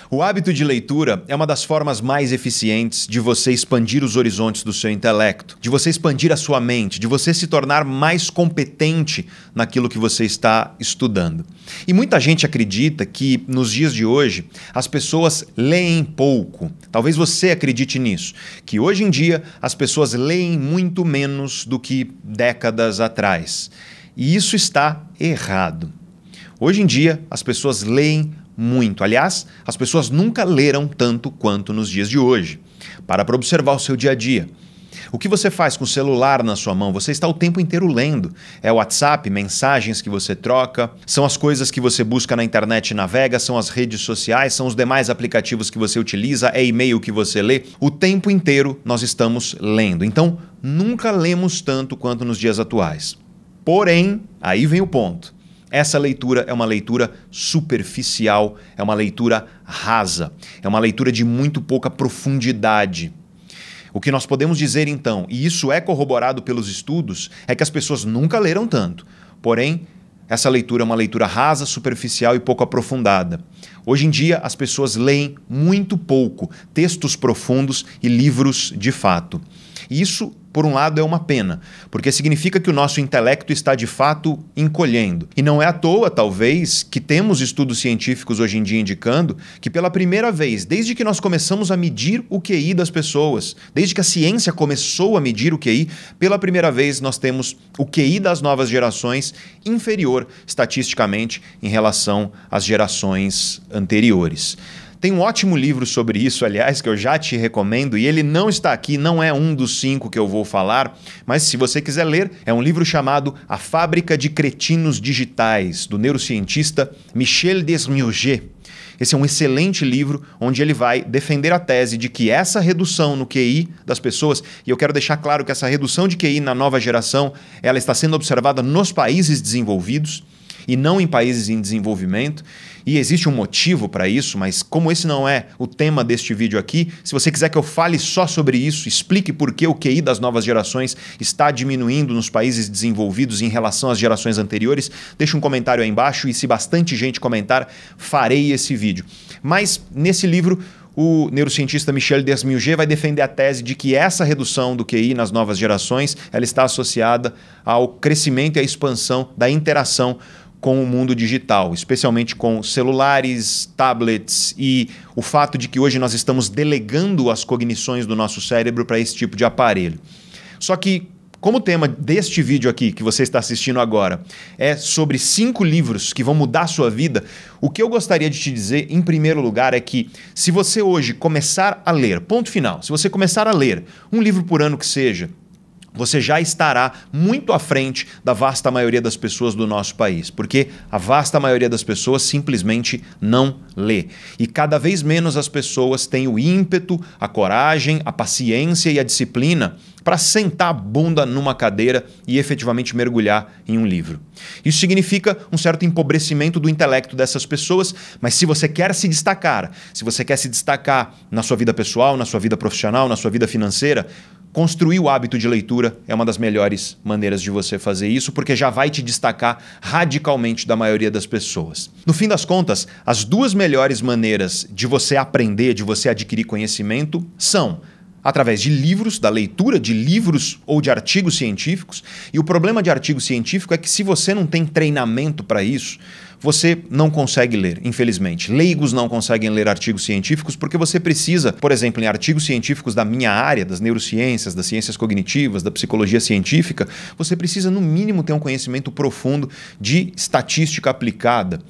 O hábito de leitura é uma das formas mais eficientes de você expandir os horizontes do seu intelecto, de você expandir a sua mente, de você se tornar mais competente naquilo que você está estudando. E muita gente acredita que, nos dias de hoje, as pessoas leem pouco. Talvez você acredite nisso, que hoje em dia as pessoas leem muito menos do que décadas atrás. E isso está errado. Hoje em dia, as pessoas leem muito. Aliás, as pessoas nunca leram tanto quanto nos dias de hoje. Para observar o seu dia a dia. O que você faz com o celular na sua mão? Você está o tempo inteiro lendo. É o WhatsApp, mensagens que você troca, são as coisas que você busca na internet e navega, são as redes sociais, são os demais aplicativos que você utiliza, é e-mail que você lê. O tempo inteiro nós estamos lendo. Então, nunca lemos tanto quanto nos dias atuais. Porém, aí vem o ponto. Essa leitura é uma leitura superficial, é uma leitura rasa, é uma leitura de muito pouca profundidade. O que nós podemos dizer então, e isso é corroborado pelos estudos, é que as pessoas nunca leram tanto. Porém, essa leitura é uma leitura rasa, superficial e pouco aprofundada. Hoje em dia, as pessoas leem muito pouco textos profundos e livros de fato. E isso, por um lado, é uma pena, porque significa que o nosso intelecto está de fato encolhendo. E não é à toa, talvez, que temos estudos científicos hoje em dia indicando que pela primeira vez, desde que nós começamos a medir o QI das pessoas, desde que a ciência começou a medir o QI, pela primeira vez nós temos o QI das novas gerações inferior estatisticamente em relação às gerações anteriores. Tem um ótimo livro sobre isso, aliás, que eu já te recomendo, e ele não está aqui, não é um dos 5 que eu vou falar, mas se você quiser ler, é um livro chamado A Fábrica de Cretinos Digitais, do neurocientista Michel Desmiurgés. Esse é um excelente livro onde ele vai defender a tese de que essa redução no QI das pessoas, e eu quero deixar claro que essa redução de QI na nova geração, ela está sendo observada nos países desenvolvidos e não em países em desenvolvimento. E existe um motivo para isso, mas como esse não é o tema deste vídeo aqui, se você quiser que eu fale só sobre isso, explique por que o QI das novas gerações está diminuindo nos países desenvolvidos em relação às gerações anteriores, deixa um comentário aí embaixo e se bastante gente comentar, farei esse vídeo. Mas nesse livro, o neurocientista Michel Desmiurgés vai defender a tese de que essa redução do QI nas novas gerações ela está associada ao crescimento e à expansão da interação com o mundo digital, especialmente com celulares, tablets e o fato de que hoje nós estamos delegando as cognições do nosso cérebro para esse tipo de aparelho. Só que, como o tema deste vídeo aqui, que você está assistindo agora, é sobre 5 livros que vão mudar a sua vida, o que eu gostaria de te dizer, em primeiro lugar, é que se você hoje começar a ler, ponto final, se você começar a ler um livro por ano que seja, você já estará muito à frente da vasta maioria das pessoas do nosso país, porque a vasta maioria das pessoas simplesmente não lê. E cada vez menos as pessoas têm o ímpeto, a coragem, a paciência e a disciplina para sentar a bunda numa cadeira e efetivamente mergulhar em um livro. Isso significa um certo empobrecimento do intelecto dessas pessoas, mas se você quer se destacar, se você quer se destacar na sua vida pessoal, na sua vida profissional, na sua vida financeira, construir o hábito de leitura é uma das melhores maneiras de você fazer isso, porque já vai te destacar radicalmente da maioria das pessoas. No fim das contas, as 2 melhores maneiras de você aprender, de você adquirir conhecimento são através de livros, da leitura de livros ou de artigos científicos. E o problema de artigo científico é que se você não tem treinamento para isso, você não consegue ler, infelizmente. Leigos não conseguem ler artigos científicos porque você precisa, por exemplo, em artigos científicos da minha área, das neurociências, das ciências cognitivas, da psicologia científica, você precisa, no mínimo, ter um conhecimento profundo de estatística aplicada.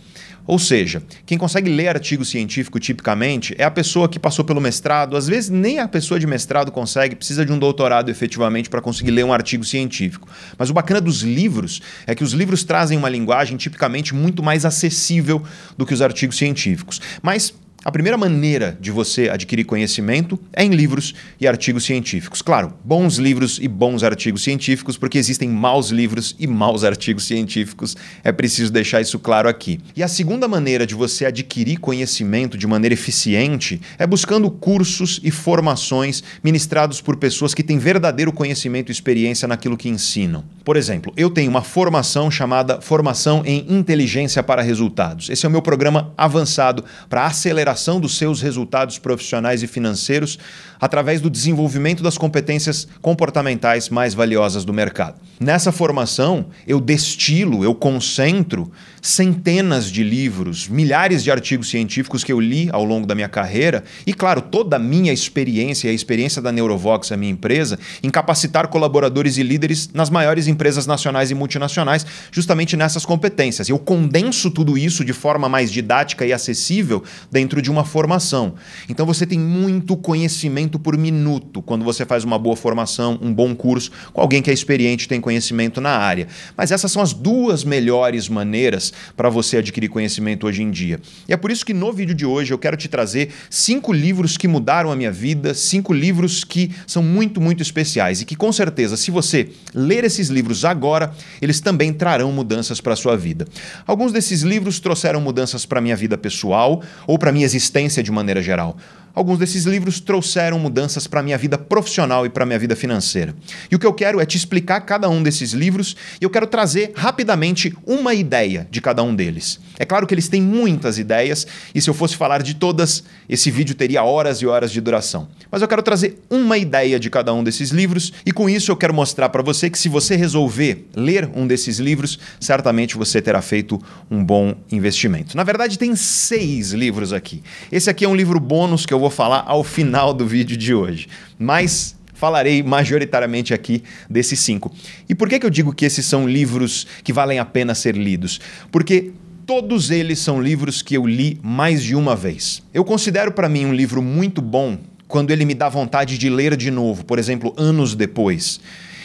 Ou seja, quem consegue ler artigo científico tipicamente é a pessoa que passou pelo mestrado, às vezes nem a pessoa de mestrado consegue, precisa de um doutorado efetivamente para conseguir ler um artigo científico. Mas o bacana dos livros é que os livros trazem uma linguagem tipicamente muito mais acessível do que os artigos científicos. Mas a primeira maneira de você adquirir conhecimento é em livros e artigos científicos. Claro, bons livros e bons artigos científicos, porque existem maus livros e maus artigos científicos. É preciso deixar isso claro aqui. E a segunda maneira de você adquirir conhecimento de maneira eficiente é buscando cursos e formações ministrados por pessoas que têm verdadeiro conhecimento e experiência naquilo que ensinam. Por exemplo, eu tenho uma formação chamada Formação em Inteligência para Resultados. Esse é o meu programa avançado para acelerar aceleração dos seus resultados profissionais e financeiros através do desenvolvimento das competências comportamentais mais valiosas do mercado. Nessa formação, eu destilo, eu concentro centenas de livros, milhares de artigos científicos que eu li ao longo da minha carreira e, claro, toda a minha experiência e a experiência da Neurovox, a minha empresa, em capacitar colaboradores e líderes nas maiores empresas nacionais e multinacionais, justamente nessas competências. Eu condenso tudo isso de forma mais didática e acessível dentro de uma formação. Então você tem muito conhecimento por minuto quando você faz uma boa formação, um bom curso, com alguém que é experiente e tem conhecimento na área. Mas essas são as duas melhores maneiras para você adquirir conhecimento hoje em dia. E é por isso que no vídeo de hoje eu quero te trazer 5 livros que mudaram a minha vida, 5 livros que são muito, muito especiais e que com certeza, se você ler esses livros agora, eles também trarão mudanças para a sua vida. Alguns desses livros trouxeram mudanças para a minha vida pessoal ou para a minha existência de maneira geral. Alguns desses livros trouxeram mudanças para a minha vida profissional e para a minha vida financeira. E o que eu quero é te explicar cada um desses livros e eu quero trazer rapidamente uma ideia de cada um deles. É claro que eles têm muitas ideias e se eu fosse falar de todas, esse vídeo teria horas e horas de duração. Mas eu quero trazer uma ideia de cada um desses livros e com isso eu quero mostrar para você que se você resolver ler um desses livros, certamente você terá feito um bom investimento. Na verdade, tem 6 livros aqui. Esse aqui é um livro bônus que eu vou falar ao final do vídeo de hoje, mas falarei majoritariamente aqui desses 5. E por que eu digo que esses são livros que valem a pena ser lidos? Porque todos eles são livros que eu li mais de uma vez. Eu considero para mim um livro muito bom quando ele me dá vontade de ler de novo, por exemplo, anos depois.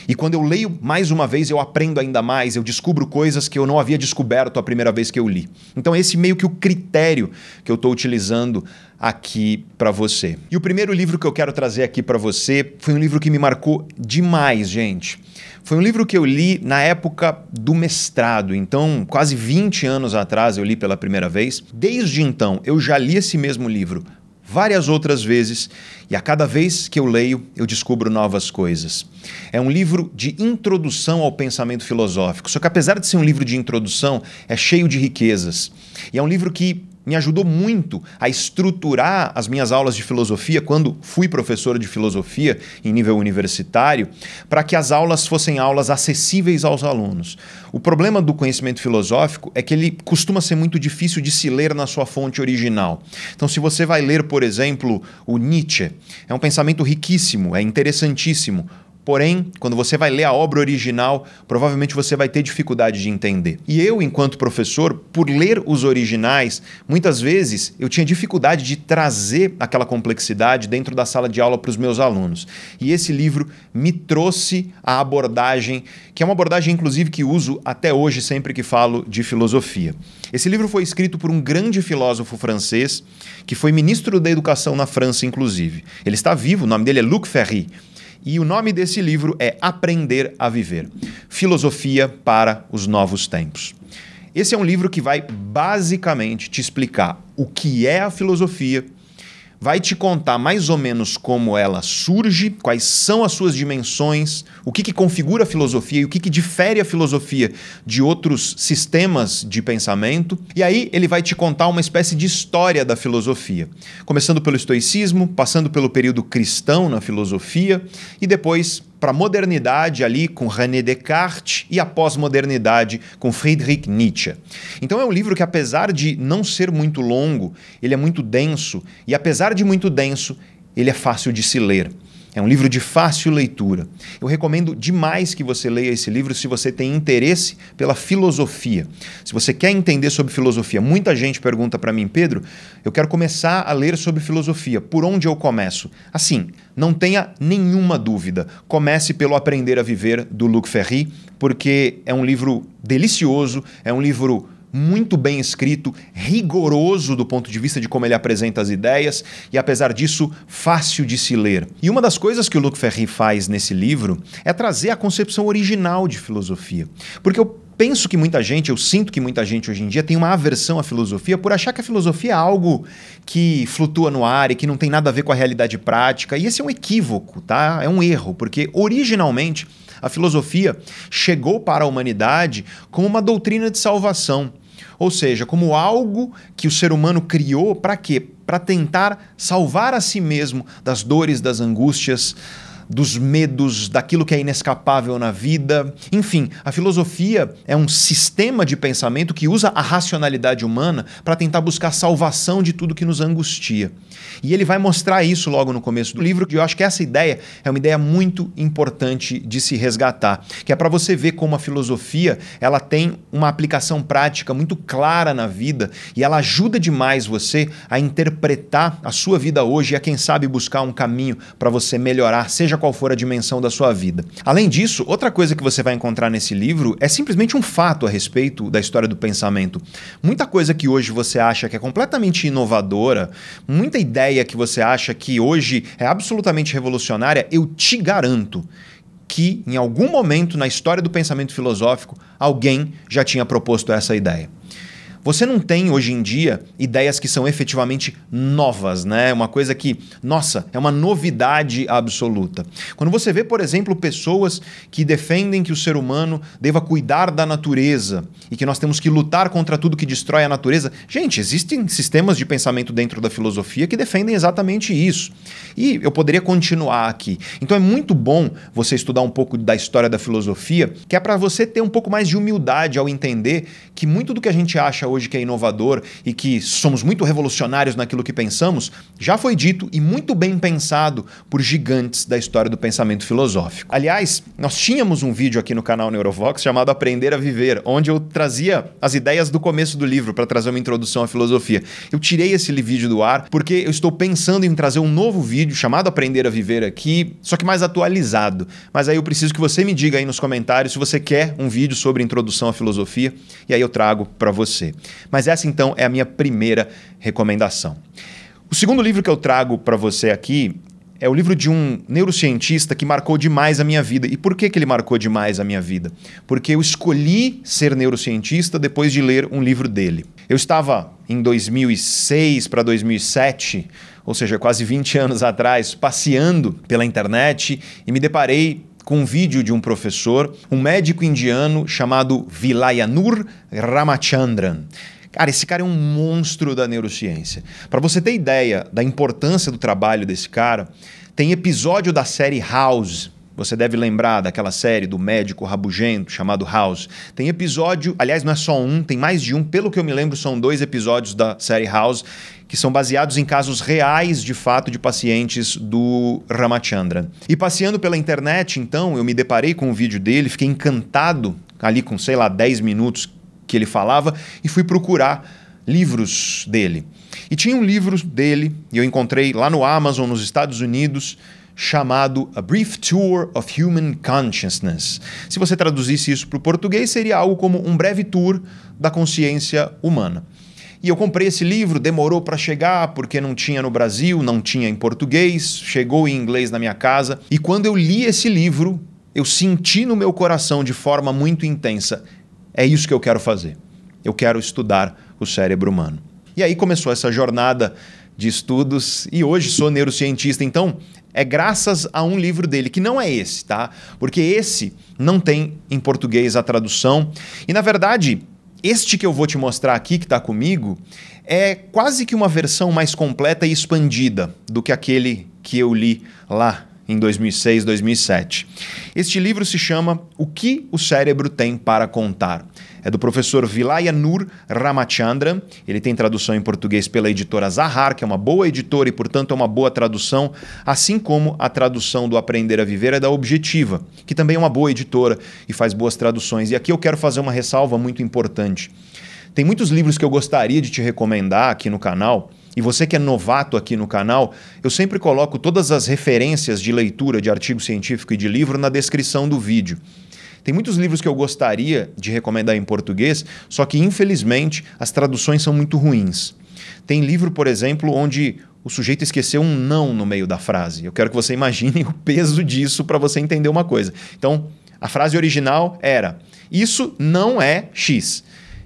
E quando eu leio mais uma vez, eu aprendo ainda mais, eu descubro coisas que eu não havia descoberto a primeira vez que eu li. Então esse meio que o critério que eu estou utilizando aqui para você. E o primeiro livro que eu quero trazer aqui para você foi um livro que me marcou demais, gente. Foi um livro que eu li na época do mestrado, então quase 20 anos atrás eu li pela primeira vez. Desde então eu já li esse mesmo livro várias outras vezes e a cada vez que eu leio, eu descubro novas coisas. É um livro de introdução ao pensamento filosófico, só que apesar de ser um livro de introdução, é cheio de riquezas. E é um livro que me ajudou muito a estruturar as minhas aulas de filosofia quando fui professor de filosofia em nível universitário, para que as aulas fossem aulas acessíveis aos alunos. O problema do conhecimento filosófico é que ele costuma ser muito difícil de se ler na sua fonte original. Então, se você vai ler, por exemplo, o Nietzsche, é um pensamento riquíssimo, é interessantíssimo. Porém, quando você vai ler a obra original, provavelmente você vai ter dificuldade de entender. E eu, enquanto professor, por ler os originais, muitas vezes eu tinha dificuldade de trazer aquela complexidade dentro da sala de aula para os meus alunos. E esse livro me trouxe a abordagem, que é uma abordagem, inclusive, que uso até hoje sempre que falo de filosofia. Esse livro foi escrito por um grande filósofo francês, que foi ministro da Educação na França, inclusive. Ele está vivo, o nome dele é Luc Ferry. E o nome desse livro é Aprender a Viver, Filosofia para os Novos Tempos. Esse é um livro que vai basicamente te explicar o que é a filosofia, vai te contar mais ou menos como ela surge, quais são as suas dimensões, o que configura a filosofia e o que difere a filosofia de outros sistemas de pensamento. E aí ele vai te contar uma espécie de história da filosofia, começando pelo estoicismo, passando pelo período cristão na filosofia e depois para a modernidade ali com René Descartes e a pós-modernidade com Friedrich Nietzsche. Então é um livro que, apesar de não ser muito longo, ele é muito denso e, apesar de muito denso, ele é fácil de se ler. É um livro de fácil leitura. Eu recomendo demais que você leia esse livro se você tem interesse pela filosofia. Se você quer entender sobre filosofia, muita gente pergunta para mim, Pedro, eu quero começar a ler sobre filosofia. Por onde eu começo? Assim, não tenha nenhuma dúvida. Comece pelo Aprender a Viver, do Luc Ferry, porque é um livro delicioso, é um livro muito bem escrito, rigoroso do ponto de vista de como ele apresenta as ideias e, apesar disso, fácil de se ler. E uma das coisas que o Luc Ferry faz nesse livro é trazer a concepção original de filosofia. Porque eu penso que muita gente, eu sinto que muita gente hoje em dia tem uma aversão à filosofia por achar que a filosofia é algo que flutua no ar e que não tem nada a ver com a realidade prática. E esse é um equívoco, tá? É um erro, porque originalmente a filosofia chegou para a humanidade como uma doutrina de salvação. Ou seja, como algo que o ser humano criou para quê? para tentar salvar a si mesmo das dores, das angústias, dos medos, daquilo que é inescapável na vida. Enfim, a filosofia é um sistema de pensamento que usa a racionalidade humana para tentar buscar salvação de tudo que nos angustia. E ele vai mostrar isso logo no começo do livro, que eu acho que essa ideia é uma ideia muito importante de se resgatar, que é para você ver como a filosofia ela tem uma aplicação prática muito clara na vida e ela ajuda demais você a interpretar a sua vida hoje e a, quem sabe, buscar um caminho para você melhorar, seja qual for a dimensão da sua vida. Além disso, outra coisa que você vai encontrar nesse livro é simplesmente um fato a respeito da história do pensamento. Muita coisa que hoje você acha que é completamente inovadora, muita ideia que você acha que hoje é absolutamente revolucionária, eu te garanto que em algum momento na história do pensamento filosófico alguém já tinha proposto essa ideia. Você não tem, hoje em dia, ideias que são efetivamente novas, né? Uma coisa que, nossa, é uma novidade absoluta. Quando você vê, por exemplo, pessoas que defendem que o ser humano deva cuidar da natureza e que nós temos que lutar contra tudo que destrói a natureza, gente, existem sistemas de pensamento dentro da filosofia que defendem exatamente isso. E eu poderia continuar aqui. Então é muito bom você estudar um pouco da história da filosofia, que é para você ter um pouco mais de humildade ao entender que muito do que a gente acha hoje que é inovador e que somos muito revolucionários naquilo que pensamos, já foi dito e muito bem pensado por gigantes da história do pensamento filosófico. Aliás, nós tínhamos um vídeo aqui no canal Neurovox chamado Aprender a Viver, onde eu trazia as ideias do começo do livro para trazer uma introdução à filosofia. Eu tirei esse vídeo do ar porque eu estou pensando em trazer um novo vídeo chamado Aprender a Viver aqui, só que mais atualizado. Mas aí eu preciso que você me diga aí nos comentários se você quer um vídeo sobre introdução à filosofia e aí eu trago para você. Mas essa, então, é a minha primeira recomendação. O segundo livro que eu trago para você aqui é o livro de um neurocientista que marcou demais a minha vida. E por que ele marcou demais a minha vida? Porque eu escolhi ser neurocientista depois de ler um livro dele. Eu estava em 2006 para 2007, ou seja, quase 20 anos atrás, passeando pela internet e me deparei com um vídeo de um professor, um médico indiano chamado Vilayanur Ramachandran. Cara, esse cara é um monstro da neurociência. Para você ter ideia da importância do trabalho desse cara, tem episódio da série House. Você deve lembrar daquela série do médico rabugento chamado House. Tem episódio, aliás, não é só um, tem mais de um. Pelo que eu me lembro, são 2 episódios da série House que são baseados em casos reais, de fato, de pacientes do Ramachandran. E passeando pela internet, então, eu me deparei com o vídeo dele, fiquei encantado ali com, sei lá, 10 minutos que ele falava e fui procurar livros dele. E tinha um livro dele, e eu encontrei lá no Amazon, nos Estados Unidos, chamado A Brief Tour of Human Consciousness. Se você traduzisse isso para o português, seria algo como um breve tour da consciência humana. E eu comprei esse livro, demorou para chegar porque não tinha no Brasil, não tinha em português, chegou em inglês na minha casa. E quando eu li esse livro, eu senti no meu coração de forma muito intensa, é isso que eu quero fazer. Eu quero estudar o cérebro humano. E aí começou essa jornada de estudos e hoje sou neurocientista. Então, é graças a um livro dele, que não é esse, tá? Porque esse não tem em português a tradução. E, na verdade, este que eu vou te mostrar aqui, que está comigo, é quase que uma versão mais completa e expandida do que aquele que eu li lá em 2006, 2007. Este livro se chama O que o Cérebro Tem para Contar. É do professor Vilayanur Ramachandran. Ele tem tradução em português pela editora Zahar, que é uma boa editora e, portanto, é uma boa tradução, assim como a tradução do Aprender a Viver é da Objetiva, que também é uma boa editora e faz boas traduções. E aqui eu quero fazer uma ressalva muito importante. Tem muitos livros que eu gostaria de te recomendar aqui no canal, e você que é novato aqui no canal, eu sempre coloco todas as referências de leitura de artigo científico e de livro na descrição do vídeo. Tem muitos livros que eu gostaria de recomendar em português, só que, infelizmente, as traduções são muito ruins. Tem livro, por exemplo, onde o sujeito esqueceu um não no meio da frase. Eu quero que você imagine o peso disso para você entender uma coisa. Então, a frase original era: isso não é X.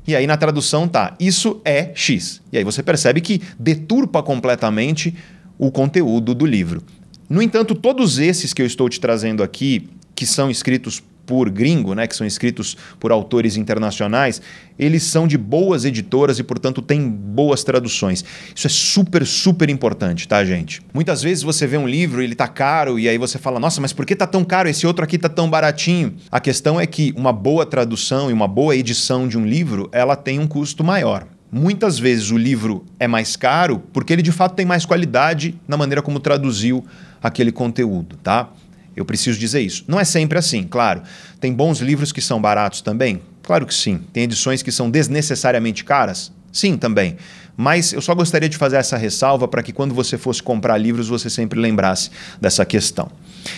E aí na tradução tá: isso é X. E aí você percebe que deturpa completamente o conteúdo do livro. No entanto, todos esses que eu estou te trazendo aqui, que são escritos por gringo, né, que são escritos por autores internacionais, eles são de boas editoras e, portanto, têm boas traduções. Isso é super, super importante, tá, gente? Muitas vezes você vê um livro e ele tá caro e aí você fala, nossa, mas por que tá tão caro? Esse outro aqui tá tão baratinho. A questão é que uma boa tradução e uma boa edição de um livro, ela tem um custo maior. Muitas vezes o livro é mais caro porque ele, de fato, tem mais qualidade na maneira como traduziu aquele conteúdo, tá? Eu preciso dizer isso. Não é sempre assim, claro. Tem bons livros que são baratos também? Claro que sim. Tem edições que são desnecessariamente caras? Sim, também. Mas eu só gostaria de fazer essa ressalva para que quando você fosse comprar livros, você sempre lembrasse dessa questão.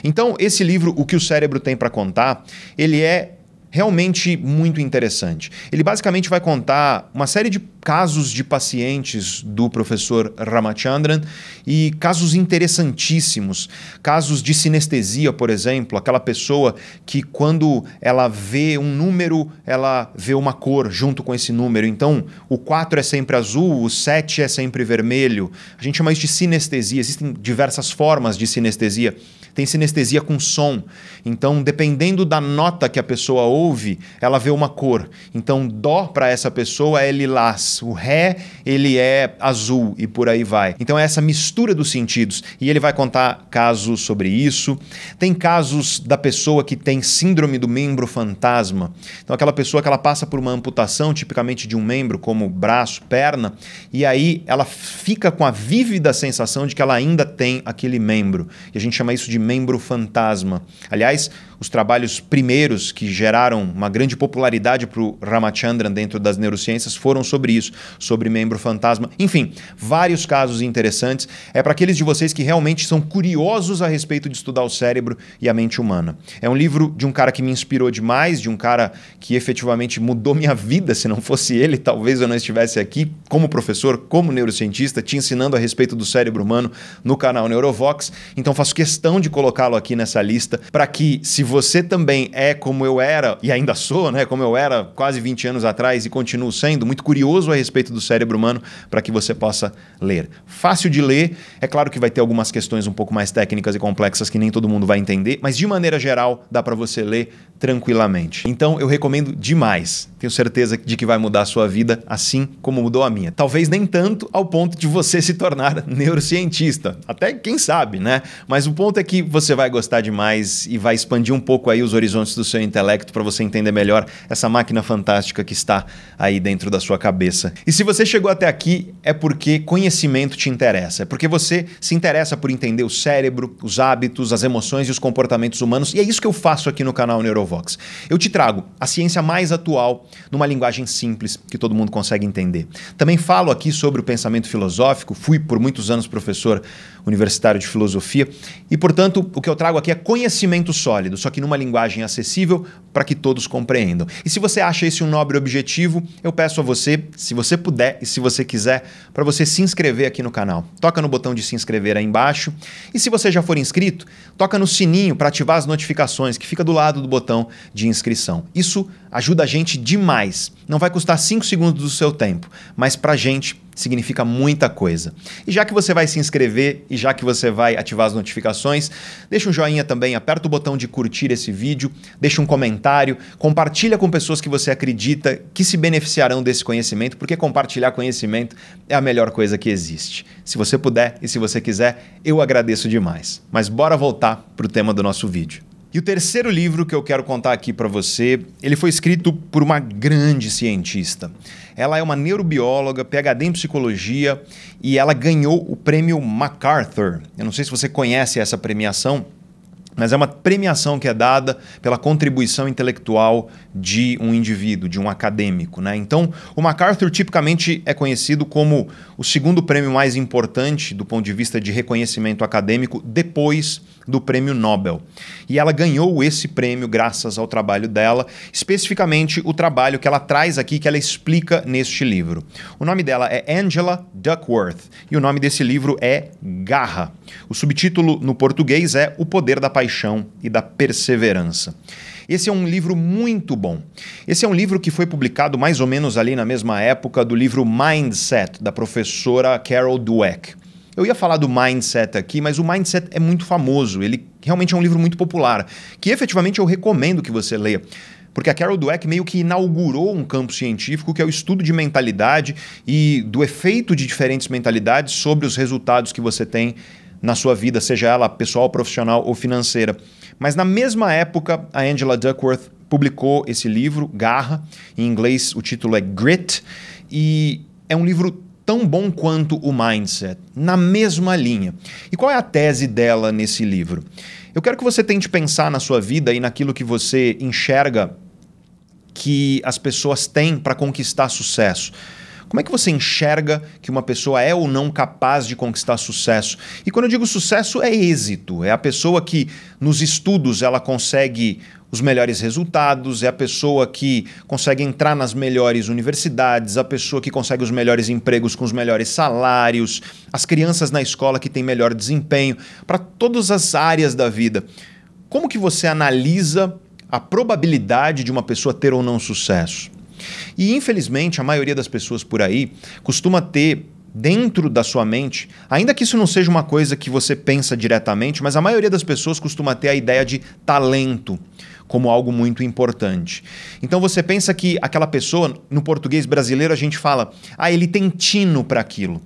Então, esse livro, O que o Cérebro tem para contar, ele é realmente muito interessante. Ele basicamente vai contar uma série de casos de pacientes do professor Ramachandran e casos interessantíssimos. Casos de sinestesia, por exemplo, aquela pessoa que quando ela vê um número, ela vê uma cor junto com esse número. Então, o 4 é sempre azul, o 7 é sempre vermelho. A gente chama isso de sinestesia. Existem diversas formas de sinestesia. Tem sinestesia com som. Então, dependendo da nota que a pessoa ouve, ela vê uma cor. Então, dó para essa pessoa é lilás. O ré, ele é azul e por aí vai. Então, é essa mistura dos sentidos. E ele vai contar casos sobre isso. Tem casos da pessoa que tem síndrome do membro fantasma. Então, aquela pessoa que ela passa por uma amputação, tipicamente de um membro, como braço, perna, e aí ela fica com a vívida sensação de que ela ainda tem aquele membro. E a gente chama isso de membro fantasma. Aliás, os trabalhos primeiros que geraram uma grande popularidade para o Ramachandran dentro das neurociências foram sobre isso, sobre membro fantasma. Enfim, vários casos interessantes. É para aqueles de vocês que realmente são curiosos a respeito de estudar o cérebro e a mente humana. É um livro de um cara que me inspirou demais, de um cara que efetivamente mudou minha vida. Se não fosse ele, talvez eu não estivesse aqui como professor, como neurocientista, te ensinando a respeito do cérebro humano no canal Neurovox. Então faço questão de colocá-lo aqui nessa lista para que, se você também é como eu era, e ainda sou, né, como eu era quase 20 anos atrás e continuo sendo, muito curioso a respeito do cérebro humano, para que você possa ler. Fácil de ler, é claro que vai ter algumas questões um pouco mais técnicas e complexas que nem todo mundo vai entender, mas de maneira geral dá para você ler tranquilamente. Então eu recomendo demais. Tenho certeza de que vai mudar a sua vida, assim como mudou a minha. Talvez nem tanto ao ponto de você se tornar neurocientista. Até quem sabe, né? Mas o ponto é que você vai gostar demais e vai expandir um pouco aí os horizontes do seu intelecto para você entender melhor essa máquina fantástica que está aí dentro da sua cabeça. E se você chegou até aqui, é porque conhecimento te interessa. É porque você se interessa por entender o cérebro, os hábitos, as emoções e os comportamentos humanos. E é isso que eu faço aqui no canal Neurovox. Eu te trago a ciência mais atual numa linguagem simples que todo mundo consegue entender. Também falo aqui sobre o pensamento filosófico. Fui por muitos anos professor universitário de filosofia e, portanto, o que eu trago aqui é conhecimento sólido, só que numa linguagem acessível para que todos compreendam. E se você acha esse um nobre objetivo, eu peço a você, se você puder e se você quiser, para você se inscrever aqui no canal. Toca no botão de se inscrever aí embaixo e, se você já for inscrito, toca no sininho para ativar as notificações que fica do lado do botão de inscrição. Isso ajuda a gente demais. Não vai custar 5 segundos do seu tempo, mas para a gente significa muita coisa. E já que você vai se inscrever e já que você vai ativar as notificações, deixa um joinha também, aperta o botão de curtir esse vídeo, deixa um comentário, compartilha com pessoas que você acredita que se beneficiarão desse conhecimento, porque compartilhar conhecimento é a melhor coisa que existe. Se você puder e se você quiser, eu agradeço demais. Mas bora voltar para o tema do nosso vídeo. E o terceiro livro que eu quero contar aqui para você, ele foi escrito por uma grande cientista. Ela é uma neurobióloga, PhD em psicologia, e ela ganhou o prêmio MacArthur. Eu não sei se você conhece essa premiação, mas é uma premiação que é dada pela contribuição intelectual de um indivíduo, de um acadêmico, né? Então, o MacArthur tipicamente é conhecido como o segundo prêmio mais importante do ponto de vista de reconhecimento acadêmico depois do prêmio Nobel. E ela ganhou esse prêmio graças ao trabalho dela, especificamente o trabalho que ela traz aqui, que ela explica neste livro. O nome dela é Angela Duckworth e o nome desse livro é Garra. O subtítulo no português é O Poder da Paixão e da Perseverança. Esse é um livro muito bom. Esse é um livro que foi publicado mais ou menos ali na mesma época do livro Mindset, da professora Carol Dweck. Eu ia falar do Mindset aqui, mas o Mindset é muito famoso, ele realmente é um livro muito popular, que efetivamente eu recomendo que você leia. Porque a Carol Dweck meio que inaugurou um campo científico que é o estudo de mentalidade e do efeito de diferentes mentalidades sobre os resultados que você tem na sua vida, seja ela pessoal, profissional ou financeira. Mas na mesma época, a Angela Duckworth publicou esse livro, Garra, em inglês o título é Grit, e é um livro tão bom quanto o Mindset, na mesma linha. E qual é a tese dela nesse livro? Eu quero que você tente pensar na sua vida e naquilo que você enxerga que as pessoas têm para conquistar sucesso. Como é que você enxerga que uma pessoa é ou não capaz de conquistar sucesso? E quando eu digo sucesso, é êxito. É a pessoa que nos estudos ela consegue os melhores resultados, é a pessoa que consegue entrar nas melhores universidades, a pessoa que consegue os melhores empregos com os melhores salários, as crianças na escola que têm melhor desempenho, para todas as áreas da vida. Como que você analisa a probabilidade de uma pessoa ter ou não sucesso? E infelizmente a maioria das pessoas por aí costuma ter dentro da sua mente, ainda que isso não seja uma coisa que você pensa diretamente, mas a maioria das pessoas costuma ter a ideia de talento como algo muito importante. Então você pensa que aquela pessoa, no português brasileiro a gente fala, ele tem tino para aquilo.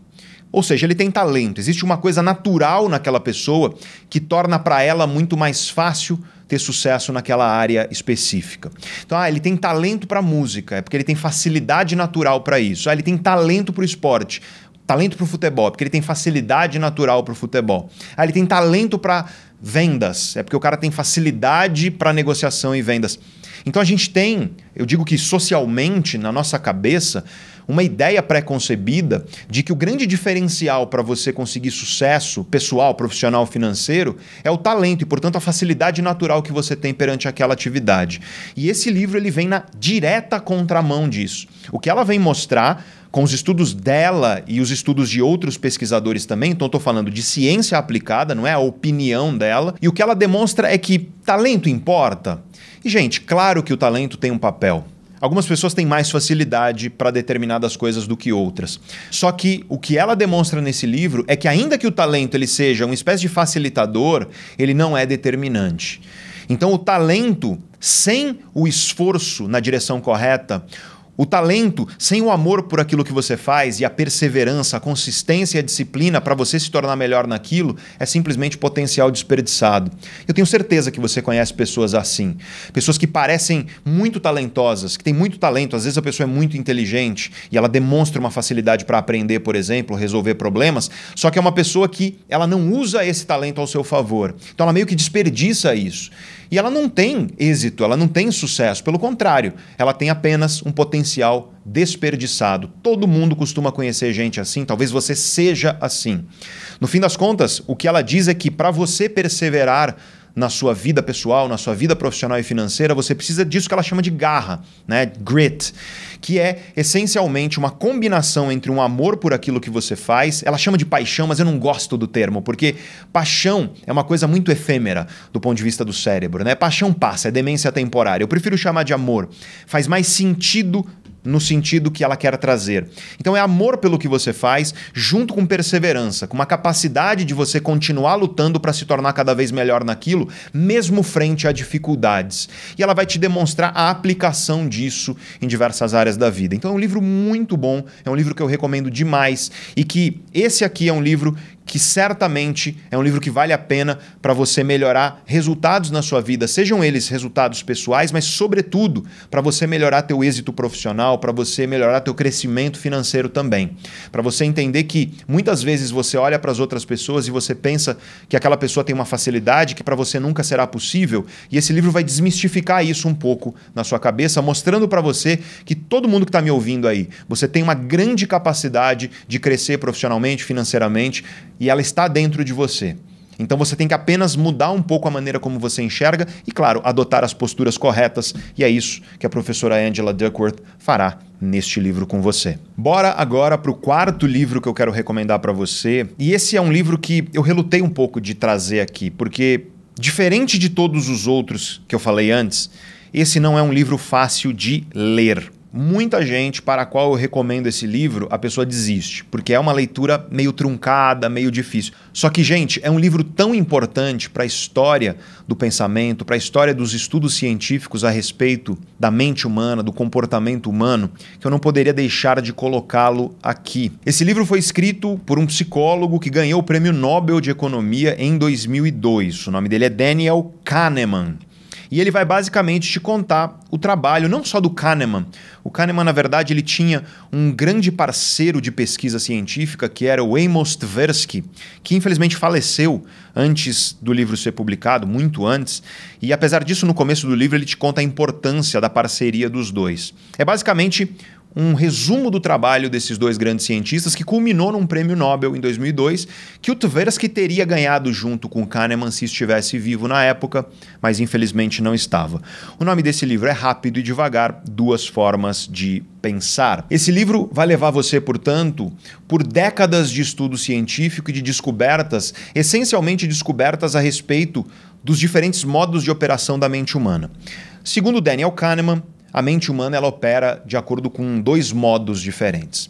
Ou seja, ele tem talento. Existe uma coisa natural naquela pessoa que torna para ela muito mais fácil ter sucesso naquela área específica. Então, ele tem talento para música, é porque ele tem facilidade natural para isso. Ele tem talento para o esporte, talento para o futebol, é porque ele tem facilidade natural para o futebol. Ele tem talento para vendas, é porque o cara tem facilidade para negociação e vendas. Então a gente tem, eu digo que socialmente, na nossa cabeça, uma ideia pré-concebida de que o grande diferencial para você conseguir sucesso pessoal, profissional, financeiro é o talento e, portanto, a facilidade natural que você tem perante aquela atividade. E esse livro ele vem na direta contramão disso. O que ela vem mostrar com os estudos dela e os estudos de outros pesquisadores também, então estou falando de ciência aplicada, não é a opinião dela, e o que ela demonstra é que talento importa. E, gente, claro que o talento tem um papel. Algumas pessoas têm mais facilidade para determinadas coisas do que outras. Só que o que ela demonstra nesse livro é que ainda que o talento ele seja uma espécie de facilitador, ele não é determinante. Então o talento, sem o esforço na direção correta, o talento, sem o amor por aquilo que você faz e a perseverança, a consistência e a disciplina para você se tornar melhor naquilo, é simplesmente potencial desperdiçado. Eu tenho certeza que você conhece pessoas assim. Pessoas que parecem muito talentosas, que têm muito talento. Às vezes a pessoa é muito inteligente e ela demonstra uma facilidade para aprender, por exemplo, resolver problemas, só que é uma pessoa que ela não usa esse talento ao seu favor. Então ela meio que desperdiça isso. E ela não tem êxito, ela não tem sucesso. Pelo contrário, ela tem apenas um potencial desperdiçado. Todo mundo costuma conhecer gente assim, talvez você seja assim. No fim das contas, o que ela diz é que para você perseverar na sua vida pessoal, na sua vida profissional e financeira, você precisa disso que ela chama de garra, né? Grit, que é essencialmente uma combinação entre um amor por aquilo que você faz, ela chama de paixão, mas eu não gosto do termo, porque paixão é uma coisa muito efêmera do ponto de vista do cérebro, né? Paixão passa, é demência temporária. Eu prefiro chamar de amor. Faz mais sentido no sentido que ela quer trazer. Então é amor pelo que você faz, junto com perseverança, com uma capacidade de você continuar lutando para se tornar cada vez melhor naquilo, mesmo frente a dificuldades. E ela vai te demonstrar a aplicação disso em diversas áreas da vida. Então é um livro muito bom, é um livro que eu recomendo demais e que esse aqui é um livro que certamente é um livro que vale a pena para você melhorar resultados na sua vida, sejam eles resultados pessoais, mas sobretudo para você melhorar teu êxito profissional, para você melhorar teu crescimento financeiro também. Para você entender que muitas vezes você olha para as outras pessoas e você pensa que aquela pessoa tem uma facilidade que para você nunca será possível, e esse livro vai desmistificar isso um pouco na sua cabeça, mostrando para você que todo mundo que está me ouvindo aí, você tem uma grande capacidade de crescer profissionalmente, financeiramente, e ela está dentro de você. Então você tem que apenas mudar um pouco a maneira como você enxerga e, claro, adotar as posturas corretas. E é isso que a professora Angela Duckworth fará neste livro com você. Bora agora para o quarto livro que eu quero recomendar para você. E esse é um livro que eu relutei um pouco de trazer aqui, porque, diferente de todos os outros que eu falei antes, esse não é um livro fácil de ler. muita gente para a qual eu recomendo esse livro, a pessoa desiste, porque é uma leitura meio truncada, meio difícil. Só que, gente, é um livro tão importante para a história do pensamento, para a história dos estudos científicos a respeito da mente humana, do comportamento humano, que eu não poderia deixar de colocá-lo aqui. Esse livro foi escrito por um psicólogo que ganhou o Prêmio Nobel de Economia em 2002. O nome dele é Daniel Kahneman. E ele vai basicamente te contar o trabalho, não só do Kahneman. O Kahneman, na verdade, ele tinha um grande parceiro de pesquisa científica, que era o Amos Tversky, que infelizmente faleceu antes do livro ser publicado, muito antes. E apesar disso, no começo do livro, ele te conta a importância da parceria dos dois. É basicamente um resumo do trabalho desses dois grandes cientistas que culminou num prêmio Nobel em 2002, que o Tversky teria ganhado junto com o Kahneman se estivesse vivo na época, mas infelizmente não estava. O nome desse livro é Rápido e Devagar, Duas Formas de Pensar. Esse livro vai levar você, portanto, por décadas de estudo científico e de descobertas, essencialmente descobertas a respeito dos diferentes modos de operação da mente humana. Segundo Daniel Kahneman, a mente humana ela opera de acordo com dois modos diferentes.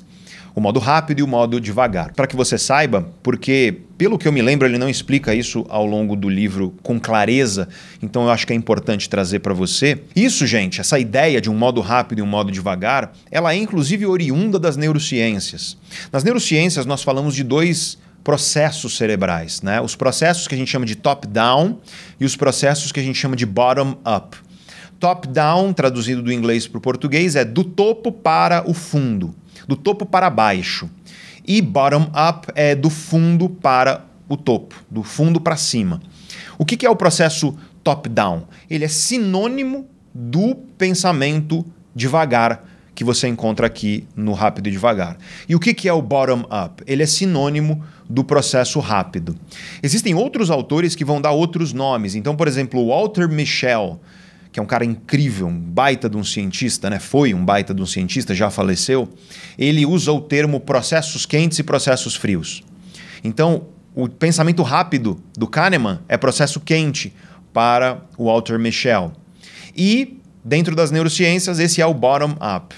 O modo rápido e o modo devagar. Para que você saiba, porque, pelo que eu me lembro, ele não explica isso ao longo do livro com clareza, então eu acho que é importante trazer para você. Isso, gente, essa ideia de um modo rápido e um modo devagar, ela é inclusive oriunda das neurociências. Nas neurociências, nós falamos de dois processos cerebrais, né? Os processos que a gente chama de top-down e os processos que a gente chama de bottom-up. Top-down, traduzido do inglês para o português, é do topo para o fundo, do topo para baixo. E bottom-up é do fundo para o topo, do fundo para cima. O que é o processo top-down? Ele é sinônimo do pensamento devagar que você encontra aqui no Rápido e Devagar. E o que é o bottom-up? Ele é sinônimo do processo rápido. Existem outros autores que vão dar outros nomes. Então, por exemplo, o Walter Mischel, que é um cara incrível, um baita de um cientista, né? Foi um baita de um cientista, já faleceu, ele usa o termo processos quentes e processos frios. Então, o pensamento rápido do Kahneman é processo quente para o Walter Mischel. E, dentro das neurociências, esse é o bottom-up.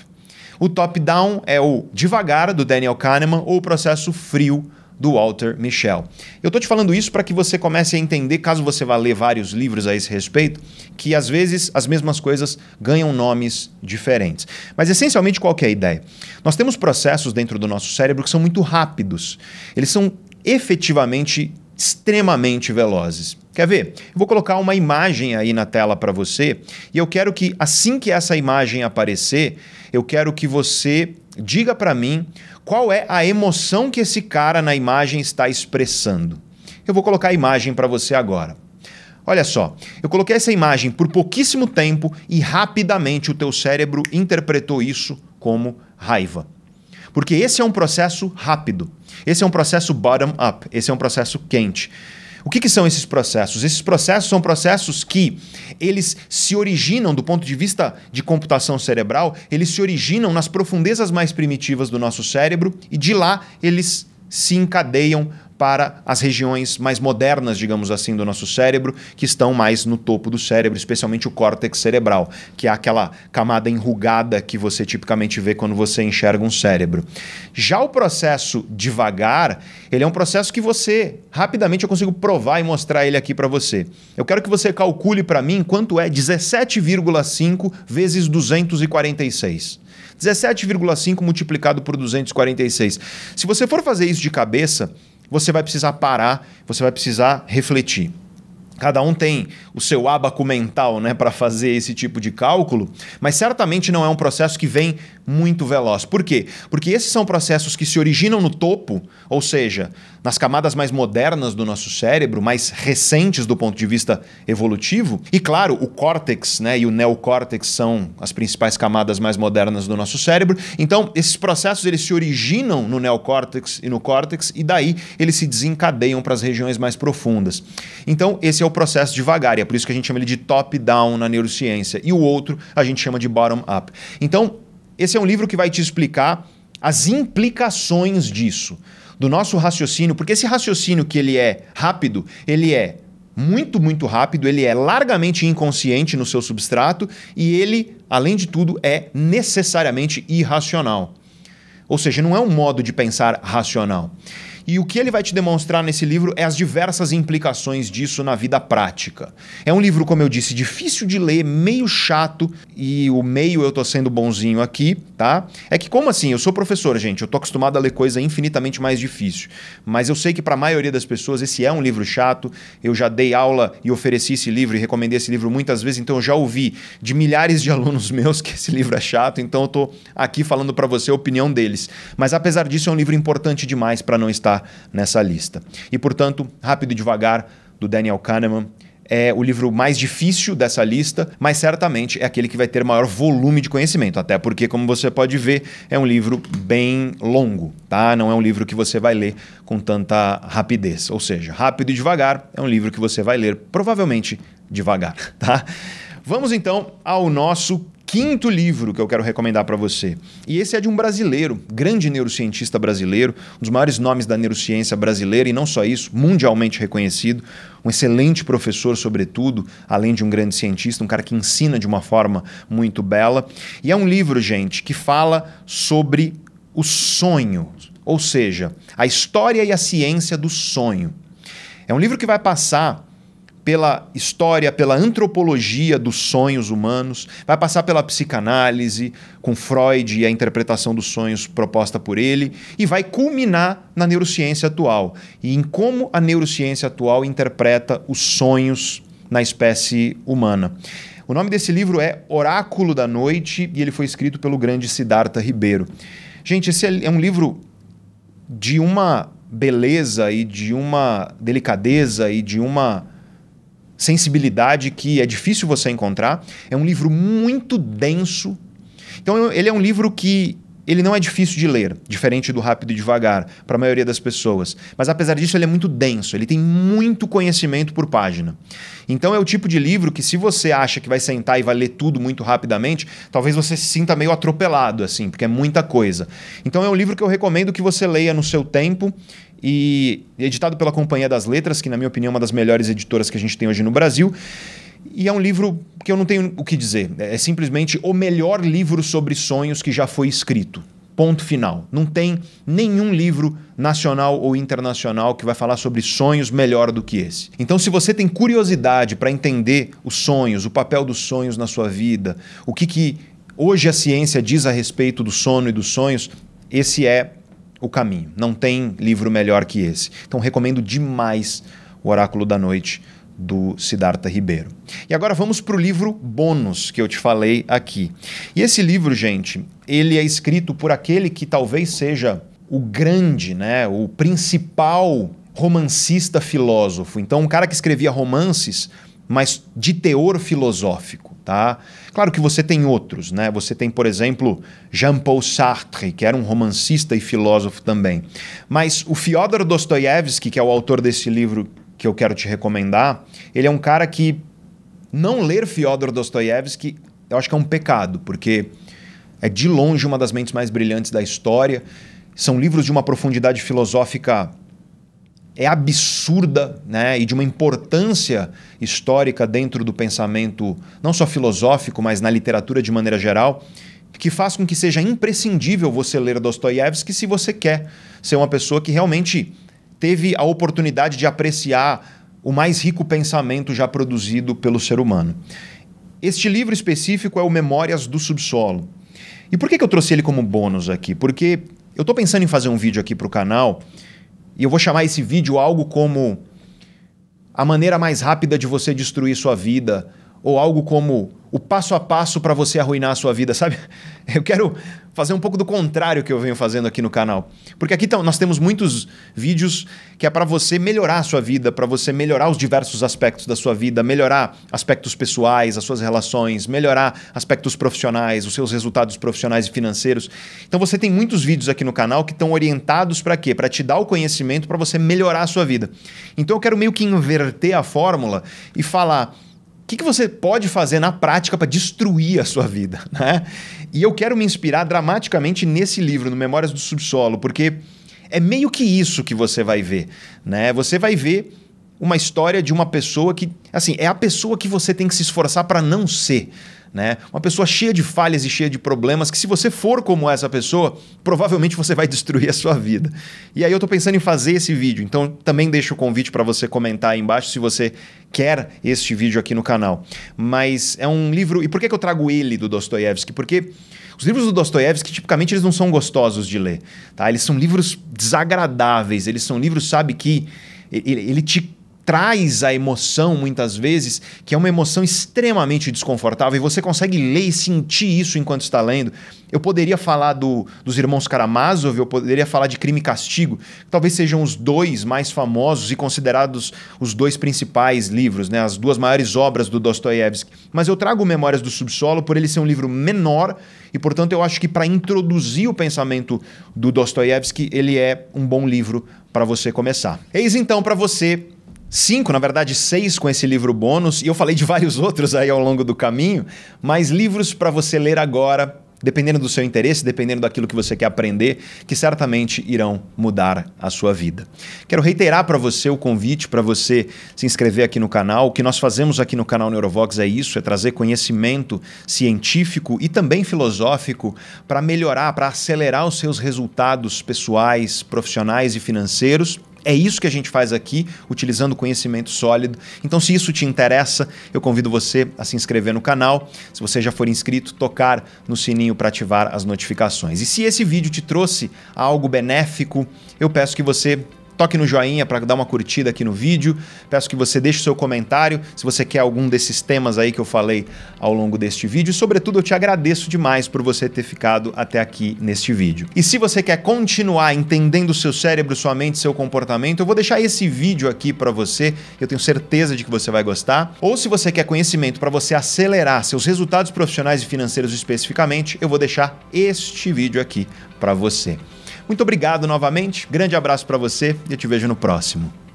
O top-down é o devagar, do Daniel Kahneman, ou o processo frio do Walter Mischel. Eu estou te falando isso para que você comece a entender, caso você vá ler vários livros a esse respeito, que às vezes as mesmas coisas ganham nomes diferentes. Mas essencialmente qual que é a ideia? Nós temos processos dentro do nosso cérebro que são muito rápidos. Eles são efetivamente extremamente velozes. Quer ver? Eu vou colocar uma imagem aí na tela para você e eu quero que assim que essa imagem aparecer, eu quero que você diga para mim qual é a emoção que esse cara na imagem está expressando. Eu vou colocar a imagem para você agora. Olha só, eu coloquei essa imagem por pouquíssimo tempo e rapidamente o teu cérebro interpretou isso como raiva. Porque esse é um processo rápido. Esse é um processo bottom-up. Esse é um processo quente. O que são esses processos? Esses processos são processos que eles se originam, do ponto de vista de computação cerebral, eles se originam nas profundezas mais primitivas do nosso cérebro e de lá eles se encadeiam para as regiões mais modernas, digamos assim, do nosso cérebro, que estão mais no topo do cérebro, especialmente o córtex cerebral, que é aquela camada enrugada que você tipicamente vê quando você enxerga um cérebro. Já o processo devagar, ele é um processo que você, rapidamente eu consigo provar e mostrar ele aqui para você. Eu quero que você calcule para mim quanto é 17,5 vezes 246. 17,5 multiplicado por 246. Se você for fazer isso de cabeça, você vai precisar parar, você vai precisar refletir. Cada um tem o seu ábaco mental, né, para fazer esse tipo de cálculo, mas certamente não é um processo que vem muito veloz. Por quê? Porque esses são processos que se originam no topo, ou seja, nas camadas mais modernas do nosso cérebro, mais recentes do ponto de vista evolutivo. E claro, o córtex, né, e o neocórtex são as principais camadas mais modernas do nosso cérebro. Então, esses processos eles se originam no neocórtex e no córtex e daí eles se desencadeiam para as regiões mais profundas. Então, esse é o processo devagar, e é por isso que a gente chama ele de top-down na neurociência. E o outro a gente chama de bottom-up. Então, esse é um livro que vai te explicar as implicações disso, do nosso raciocínio, porque esse raciocínio que ele é rápido, ele é muito, muito rápido, ele é largamente inconsciente no seu substrato e ele, além de tudo, é necessariamente irracional. Ou seja, não é um modo de pensar racional. E o que ele vai te demonstrar nesse livro é as diversas implicações disso na vida prática. É um livro, como eu disse, difícil de ler, meio chato, e o meio eu tô sendo bonzinho aqui, tá? É que como assim? Eu sou professor, gente, eu tô acostumado a ler coisa infinitamente mais difícil. Mas eu sei que para a maioria das pessoas esse é um livro chato. Eu já dei aula e ofereci esse livro e recomendei esse livro muitas vezes, então eu já ouvi de milhares de alunos meus que esse livro é chato, então eu tô aqui falando para você a opinião deles. Mas apesar disso é um livro importante demais para não estar nessa lista. E, portanto, Rápido e Devagar, do Daniel Kahneman, é o livro mais difícil dessa lista, mas certamente é aquele que vai ter maior volume de conhecimento, até porque, como você pode ver, é um livro bem longo, tá? Não é um livro que você vai ler com tanta rapidez. Ou seja, Rápido e Devagar é um livro que você vai ler provavelmente devagar, tá? Vamos então ao nosso quinto livro que eu quero recomendar para você. E esse é de um brasileiro, grande neurocientista brasileiro, um dos maiores nomes da neurociência brasileira, e não só isso, mundialmente reconhecido, um excelente professor, sobretudo, além de um grande cientista, um cara que ensina de uma forma muito bela. E é um livro, gente, que fala sobre o sonho, ou seja, a história e a ciência do sonho. É um livro que vai passar pela história, pela antropologia dos sonhos humanos, vai passar pela psicanálise, com Freud e a interpretação dos sonhos proposta por ele, e vai culminar na neurociência atual, e em como a neurociência atual interpreta os sonhos na espécie humana. O nome desse livro é Oráculo da Noite, e ele foi escrito pelo grande Siddhartha Ribeiro. Gente, esse é um livro de uma beleza e de uma delicadeza e de uma sensibilidade que é difícil você encontrar. É um livro muito denso. Então ele é um livro que ele não é difícil de ler, diferente do Rápido e Devagar, para a maioria das pessoas. Mas apesar disso ele é muito denso, ele tem muito conhecimento por página. Então é o tipo de livro que se você acha que vai sentar e vai ler tudo muito rapidamente, talvez você se sinta meio atropelado, assim, porque é muita coisa. Então é um livro que eu recomendo que você leia no seu tempo, e editado pela Companhia das Letras, que na minha opinião é uma das melhores editoras que a gente tem hoje no Brasil. E é um livro que eu não tenho o que dizer. É simplesmente o melhor livro sobre sonhos que já foi escrito. Ponto final. Não tem nenhum livro nacional ou internacional que vai falar sobre sonhos melhor do que esse. Então, se você tem curiosidade para entender os sonhos, o papel dos sonhos na sua vida, o que hoje a ciência diz a respeito do sono e dos sonhos, esse é o caminho. Não tem livro melhor que esse. Então, recomendo demais o Oráculo da Noite, do Siddhartha Ribeiro. E agora vamos para o livro bônus que eu te falei aqui. E esse livro, gente, ele é escrito por aquele que talvez seja o grande, né, o principal romancista filósofo. Então, um cara que escrevia romances, mas de teor filosófico, tá? Claro que você tem outros, né? Você tem, por exemplo, Jean-Paul Sartre, que era um romancista e filósofo também. Mas o Fyodor Dostoiévski, que é o autor desse livro que eu quero te recomendar, ele é um cara que não ler Fyodor Dostoiévski, eu acho que é um pecado, porque é de longe uma das mentes mais brilhantes da história. São livros de uma profundidade filosófica absurda, né? E de uma importância histórica dentro do pensamento, não só filosófico, mas na literatura de maneira geral, que faz com que seja imprescindível você ler Dostoiévski se você quer ser uma pessoa que realmente teve a oportunidade de apreciar o mais rico pensamento já produzido pelo ser humano. Este livro específico é o Memórias do Subsolo. E por que eu trouxe ele como bônus aqui? Porque eu estou pensando em fazer um vídeo aqui para o canal, e eu vou chamar esse vídeo algo como a maneira mais rápida de você destruir sua vida, ou algo como o passo a passo para você arruinar a sua vida, sabe? Eu quero fazer um pouco do contrário que eu venho fazendo aqui no canal. Porque aqui nós temos muitos vídeos que é para você melhorar a sua vida, para você melhorar os diversos aspectos da sua vida, melhorar aspectos pessoais, as suas relações, melhorar aspectos profissionais, os seus resultados profissionais e financeiros. Então você tem muitos vídeos aqui no canal que estão orientados para quê? Para te dar o conhecimento para você melhorar a sua vida. Então eu quero meio que inverter a fórmula e falar o que você pode fazer na prática para destruir a sua vida, né? E eu quero me inspirar dramaticamente nesse livro, no Memórias do Subsolo, porque é meio que isso que você vai ver, né? Você vai ver uma história de uma pessoa que, assim, é a pessoa que você tem que se esforçar para não ser. Né? Uma pessoa cheia de falhas e cheia de problemas que, se você for como essa pessoa, provavelmente você vai destruir a sua vida. E aí eu estou pensando em fazer esse vídeo, então também deixo o convite para você comentar aí embaixo se você quer este vídeo aqui no canal. Mas é um livro... E por que eu trago ele do Dostoiévski? Porque os livros do Dostoiévski, tipicamente, eles não são gostosos de ler. Tá? Eles são livros desagradáveis, eles são livros, sabe, que ele te traz a emoção, muitas vezes, que é uma emoção extremamente desconfortável, e você consegue ler e sentir isso enquanto está lendo. Eu poderia falar dos Irmãos Karamazov, eu poderia falar de Crime e Castigo, que talvez sejam os dois mais famosos e considerados os dois principais livros, né? As duas maiores obras do Dostoiévski. Mas eu trago Memórias do Subsolo por ele ser um livro menor e, portanto, eu acho que para introduzir o pensamento do Dostoiévski, ele é um bom livro para você começar. Eis então para você 5, na verdade 6 com esse livro bônus, e eu falei de vários outros aí ao longo do caminho, mas livros para você ler agora, dependendo do seu interesse, dependendo daquilo que você quer aprender, que certamente irão mudar a sua vida. Quero reiterar para você o convite para você se inscrever aqui no canal. O que nós fazemos aqui no canal Neurovox é isso, é trazer conhecimento científico e também filosófico para melhorar, para acelerar os seus resultados pessoais, profissionais e financeiros. É isso que a gente faz aqui, utilizando conhecimento sólido. Então, se isso te interessa, eu convido você a se inscrever no canal. Se você já for inscrito, tocar no sininho para ativar as notificações. E se esse vídeo te trouxe algo benéfico, eu peço que você toque no joinha para dar uma curtida aqui no vídeo. Peço que você deixe o seu comentário se você quer algum desses temas aí que eu falei ao longo deste vídeo. E, sobretudo, eu te agradeço demais por você ter ficado até aqui neste vídeo. E se você quer continuar entendendo o seu cérebro, sua mente, seu comportamento, eu vou deixar esse vídeo aqui para você. Eu tenho certeza de que você vai gostar. Ou se você quer conhecimento para você acelerar seus resultados profissionais e financeiros especificamente, eu vou deixar este vídeo aqui para você. Muito obrigado novamente, grande abraço para você e eu te vejo no próximo.